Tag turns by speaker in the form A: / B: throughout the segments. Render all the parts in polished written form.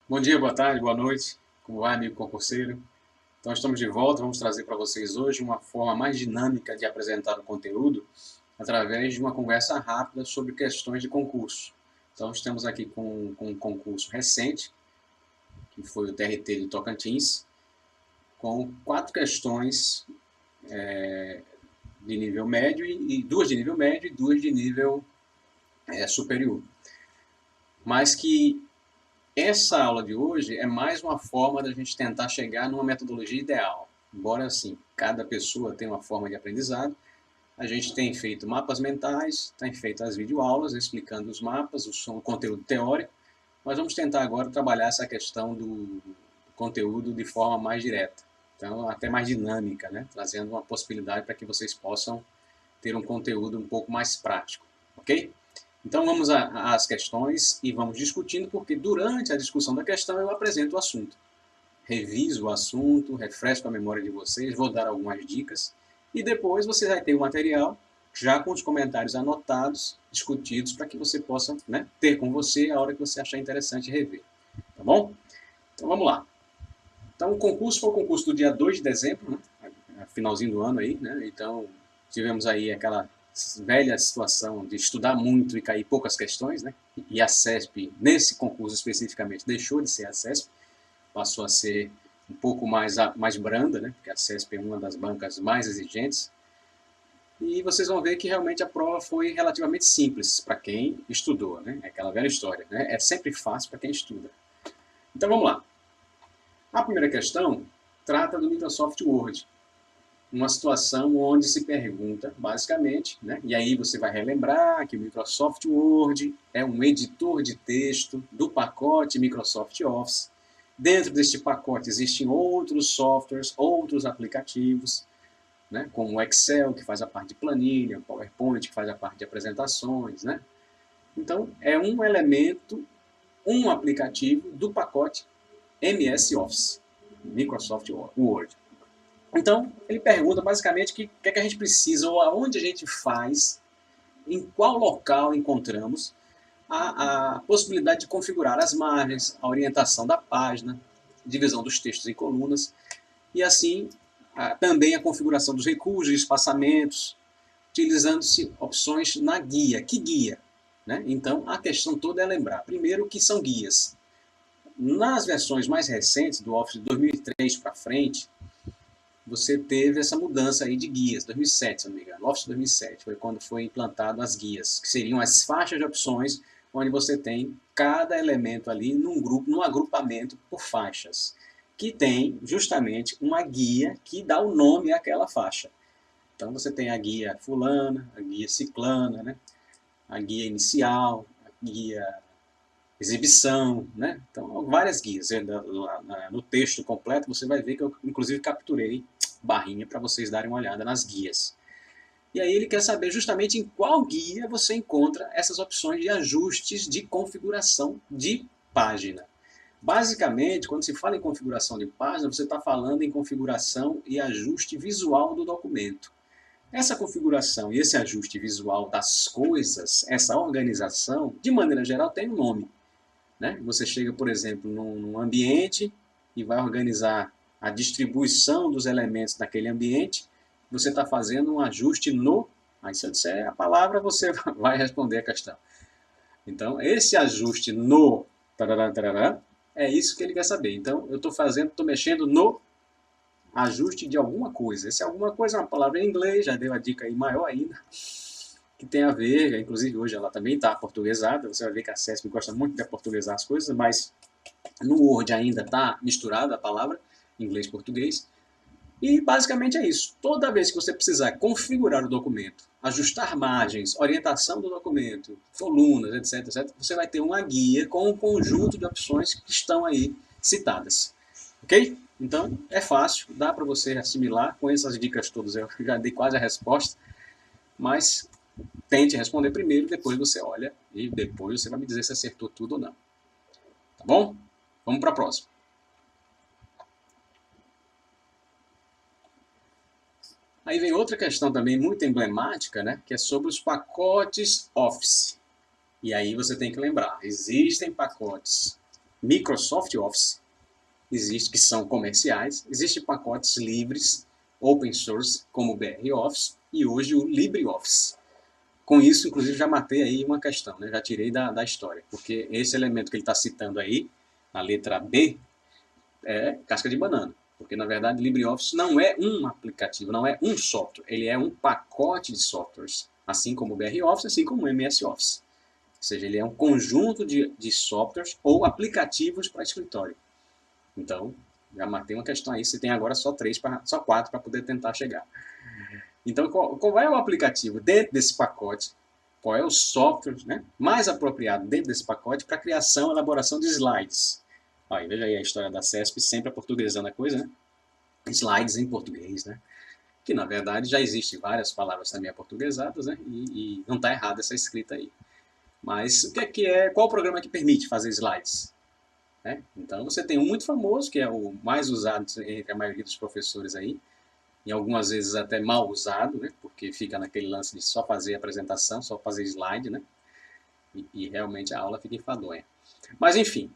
A: Bom dia, boa tarde, boa noite. Como vai, amigo concurseiro? Então, estamos de volta. Vamos trazer para vocês hoje uma forma mais dinâmica de apresentar o conteúdo através de uma conversa rápida sobre questões de concurso. Então, estamos aqui com um concurso recente, que foi o TRT de Tocantins, com 4 questões de nível médio e 2 de nível médio e 2 de nível superior. Mas que essa aula de hoje é mais uma forma da gente tentar chegar numa metodologia ideal. Embora, assim, cada pessoa tenha uma forma de aprendizado, a gente tem feito mapas mentais, tem feito as videoaulas explicando os mapas, o conteúdo teórico, mas vamos tentar agora trabalhar essa questão do conteúdo de forma mais direta. Então, até mais dinâmica, né? Trazendo uma possibilidade para que vocês possam ter um conteúdo um pouco mais prático, ok? Então vamos às questões e vamos discutindo, porque durante a discussão da questão eu apresento o assunto. Reviso o assunto, refresco a memória de vocês, vou dar algumas dicas e depois você vai ter o material já com os comentários anotados, discutidos, para que você possa, né, ter com você a hora que você achar interessante rever. Tá bom? Então vamos lá. Então o concurso foi o concurso do dia 2 de dezembro, né, finalzinho do ano aí, né? Então tivemos aí aquela velha situação de estudar muito e cair poucas questões, né? E a CESP, nesse concurso especificamente, deixou de ser a CESP, passou a ser um pouco mais branda, né? Porque a CESP é uma das bancas mais exigentes. E vocês vão ver que realmente a prova foi relativamente simples para quem estudou, né? É aquela velha história, né? É sempre fácil para quem estuda. Então vamos lá. A primeira questão trata do Microsoft Word. Uma situação onde se pergunta, basicamente, né? E aí você vai relembrar que o Microsoft Word é um editor de texto do pacote Microsoft Office. Dentro deste pacote existem outros softwares, outros aplicativos, né? Como o Excel, que faz a parte de planilha, o PowerPoint, que faz a parte de apresentações, né? Então, é um elemento, um aplicativo do pacote MS Office, Microsoft Word. Então, ele pergunta basicamente o que é que a gente precisa, ou aonde a gente faz, em qual local encontramos a possibilidade de configurar as margens, a orientação da página, divisão dos textos em colunas, e assim também a configuração dos recursos e espaçamentos, utilizando-se opções na guia. Que guia? Né? Então, a questão toda é lembrar, primeiro, que são guias. Nas versões mais recentes, do Office de 2003 para frente, você teve essa mudança aí de guias, 2007, se não me engano, Office 2007, foi quando foi implantado as guias, que seriam as faixas de opções, onde você tem cada elemento ali num grupo, num agrupamento por faixas, que tem justamente uma guia que dá o nome àquela faixa. Então você tem a guia fulana, a guia ciclana, né? A guia inicial, a guia exibição, né? Então várias guias. No texto completo você vai ver que eu inclusive capturei barrinha para vocês darem uma olhada nas guias. E aí ele quer saber justamente em qual guia você encontra essas opções de ajustes de configuração de página. Basicamente, quando se fala em configuração de página, você está falando em configuração e ajuste visual do documento. Essa configuração e esse ajuste visual das coisas, essa organização, de maneira geral, tem um nome. Né? Você chega, por exemplo, num ambiente e vai organizar a distribuição dos elementos daquele ambiente, você está fazendo um ajuste no... Aí se eu disser a palavra, você vai responder a questão. Então, esse ajuste no... Tarará, tarará, é isso que ele quer saber. Então, eu estou mexendo no ajuste de alguma coisa. Esse alguma coisa é uma palavra em inglês, já deu a dica aí maior ainda, que tem a ver, inclusive hoje ela também está portuguesada, você vai ver que a CESP gosta muito de portuguesar as coisas, mas no Word ainda está misturada a palavra inglês-português. E basicamente é isso. Toda vez que você precisar configurar o documento, ajustar margens, orientação do documento, colunas, etc., etc., você vai ter uma guia com um conjunto de opções que estão aí citadas. Ok? Então, é fácil, dá para você assimilar. Com essas dicas todas, eu já dei quase a resposta, mas tente responder primeiro, depois você olha e depois você vai me dizer se acertou tudo ou não. Tá bom? Vamos para a próxima. Aí vem outra questão também muito emblemática, né, que é sobre os pacotes Office. E aí você tem que lembrar, existem pacotes Microsoft Office, existe, que são comerciais, existem pacotes livres, open source, como o BR Office, e hoje o LibreOffice. Com isso, inclusive, já matei aí uma questão, né? Já tirei da história, porque esse elemento que ele está citando aí, na letra B, é casca de banana. Porque, na verdade, LibreOffice não é um aplicativo, não é um software, ele é um pacote de softwares, assim como o BR Office, assim como o MS Office. Ou seja, ele é um conjunto de softwares ou aplicativos para escritório. Então, já matei uma questão aí, você tem agora só 4 para poder tentar chegar. Então, qual é o aplicativo dentro desse pacote? Qual é o software, né, mais apropriado dentro desse pacote para criação e elaboração de slides? Aí, veja aí a história da CESP, sempre aportuguesando a coisa, né? Slides em português, né? Que, na verdade, já existem várias palavras também aportuguesadas, né? E não está errada essa escrita aí. Mas o que é, qual o programa que permite fazer slides? Né? Então, você tem um muito famoso, que é o mais usado entre a maioria dos professores aí, e algumas vezes até mal usado, né? Porque fica naquele lance de só fazer apresentação, só fazer slide, né? E realmente a aula fica enfadonha. Mas, enfim,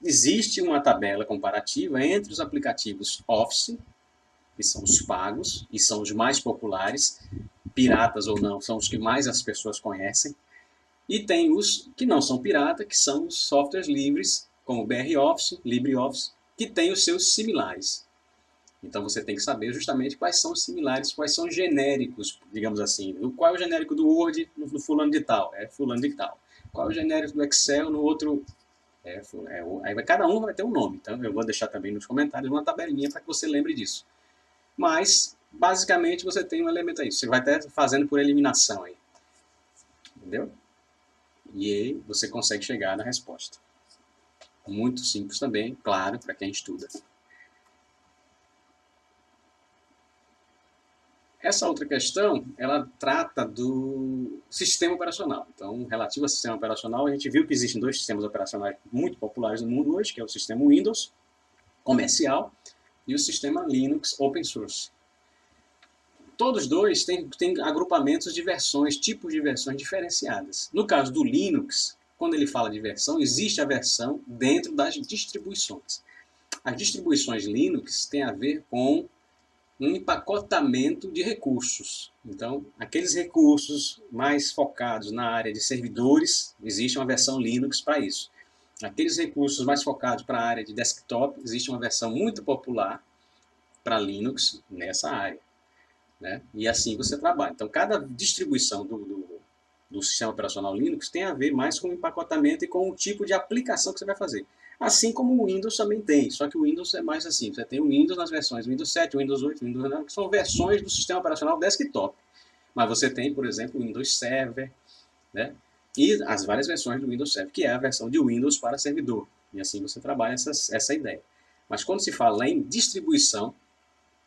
A: existe uma tabela comparativa entre os aplicativos Office, que são os pagos, e são os mais populares, piratas ou não, são os que mais as pessoas conhecem, e tem os que não são pirata, que são os softwares livres, como o BR Office, LibreOffice, que tem os seus similares. Então você tem que saber justamente quais são os similares, quais são os genéricos, digamos assim. Qual é o genérico do Word no fulano de tal? É fulano de tal. Qual é o genérico do Excel no outro? Aí cada um vai ter um nome. Então eu vou deixar também nos comentários uma tabelinha para que você lembre disso. Mas, basicamente, você tem um elemento aí. Você vai até fazendo por eliminação aí. Entendeu? E aí você consegue chegar na resposta. Muito simples também, claro, para quem estuda. Essa outra questão, ela trata do sistema operacional. Então, relativo ao sistema operacional, a gente viu que existem 2 sistemas operacionais muito populares no mundo hoje, que é o sistema Windows comercial e o sistema Linux open source. Todos dois têm agrupamentos de versões, tipos de versões diferenciadas. No caso do Linux, quando ele fala de versão, existe a versão dentro das distribuições. As distribuições Linux têm a ver com um empacotamento de recursos. Então, aqueles recursos mais focados na área de servidores, existe uma versão Linux para isso. Aqueles recursos mais focados para a área de desktop, existe uma versão muito popular para Linux nessa área. Né? E assim você trabalha. Então, cada distribuição do sistema operacional Linux tem a ver mais com o empacotamento e com o tipo de aplicação que você vai fazer. Assim como o Windows também tem, só que o Windows é mais assim, você tem o Windows nas versões Windows 7, Windows 8, Windows 9, que são versões do sistema operacional desktop. Mas você tem, por exemplo, o Windows Server, né? E as várias versões do Windows Server, que é a versão de Windows para servidor. E assim você trabalha essa ideia. Mas quando se fala em distribuição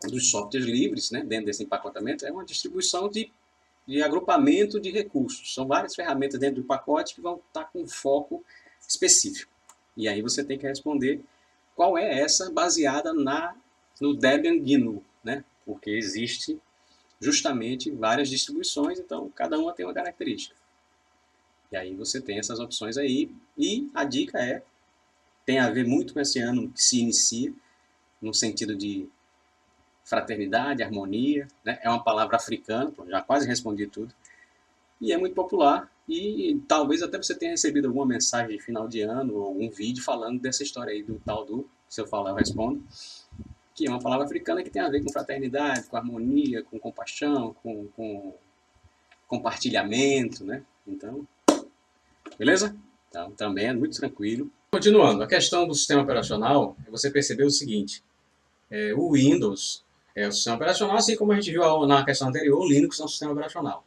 A: dos softwares livres, né, dentro desse empacotamento, é uma distribuição de agrupamento de recursos. São várias ferramentas dentro do pacote que vão estar com foco específico. E aí você tem que responder qual é essa baseada no Debian GNU, né? Porque existe justamente várias distribuições, então cada uma tem uma característica. E aí você tem essas opções aí, e a dica tem a ver muito com esse ano que se inicia, no sentido de fraternidade, harmonia, né? É uma palavra africana, já quase respondi tudo, e é muito popular, e talvez até você tenha recebido alguma mensagem de final de ano, ou algum vídeo falando dessa história aí do tal do, se eu falar eu respondo, que é uma palavra africana que tem a ver com fraternidade, com harmonia, com compaixão, com compartilhamento, né? Então, beleza? Então, também é muito tranquilo. Continuando, a questão do sistema operacional, você percebeu o seguinte, o Windows é o sistema operacional, assim como a gente viu na questão anterior, o Linux é um sistema operacional.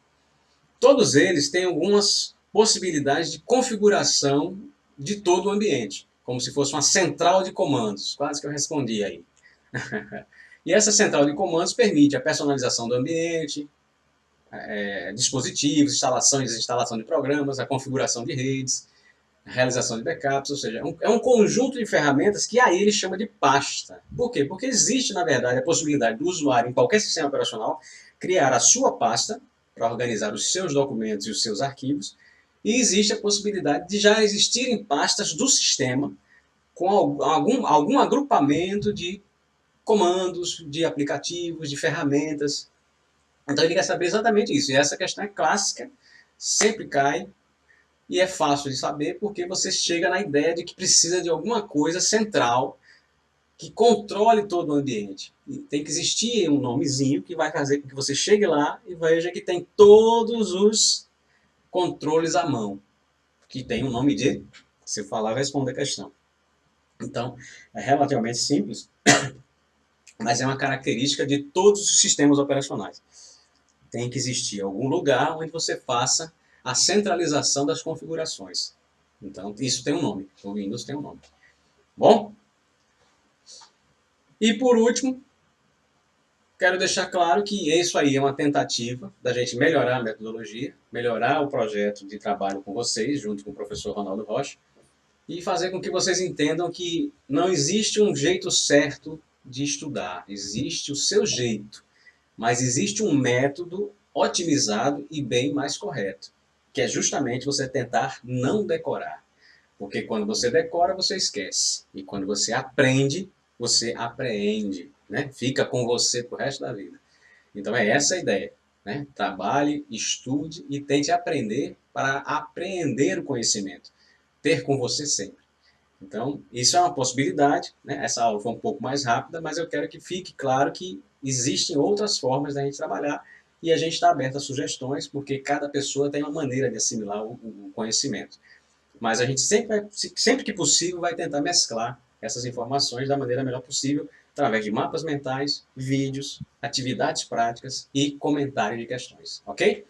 A: Todos eles têm algumas possibilidades de configuração de todo o ambiente, como se fosse uma central de comandos, quase que eu respondi aí. E essa central de comandos permite a personalização do ambiente, dispositivos, instalação e desinstalação de programas, a configuração de redes, a realização de backups, ou seja, é um conjunto de ferramentas que aí ele chama de pasta. Por quê? Porque existe, na verdade, a possibilidade do usuário, em qualquer sistema operacional, criar a sua pasta para organizar os seus documentos e os seus arquivos, E existe a possibilidade de já existirem pastas do sistema com algum agrupamento de comandos, de aplicativos, de ferramentas. Então ele quer saber exatamente isso. E essa questão é clássica, sempre cai, e é fácil de saber porque você chega na ideia de que precisa de alguma coisa central que controle todo o ambiente. E tem que existir um nomezinho que vai fazer com que você chegue lá e veja que tem todos os controles à mão, que tem o nome de, se falar, responde a questão. Então, é relativamente simples, mas é uma característica de todos os sistemas operacionais. Tem que existir algum lugar onde você faça a centralização das configurações. Então, isso tem um nome. O Windows tem um nome. Bom? E por último, quero deixar claro que isso aí é uma tentativa da gente melhorar a metodologia, melhorar o projeto de trabalho com vocês, junto com o professor Ronaldo Rocha, e fazer com que vocês entendam que não existe um jeito certo de estudar, existe o seu jeito, mas existe um método otimizado e bem mais correto, que é justamente você tentar não decorar. Porque quando você decora, você esquece. E quando você aprende, você apreende. Né? Fica com você pro resto da vida. Então é essa a ideia. Né? Trabalhe, estude e tente aprender para apreender o conhecimento. Ter com você sempre. Então, isso é uma possibilidade. Né? Essa aula foi um pouco mais rápida, mas eu quero que fique claro que existem outras formas da gente trabalhar e a gente está aberto a sugestões, porque cada pessoa tem uma maneira de assimilar o conhecimento. Mas a gente sempre que possível vai tentar mesclar essas informações da maneira melhor possível, através de mapas mentais, vídeos, atividades práticas e comentário de questões, ok?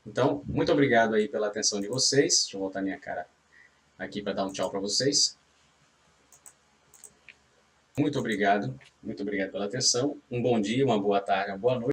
A: Então, muito obrigado aí pela atenção de vocês. Deixa eu voltar minha cara aqui para dar um tchau para vocês. Muito obrigado pela atenção. Um bom dia, uma boa tarde, uma boa noite.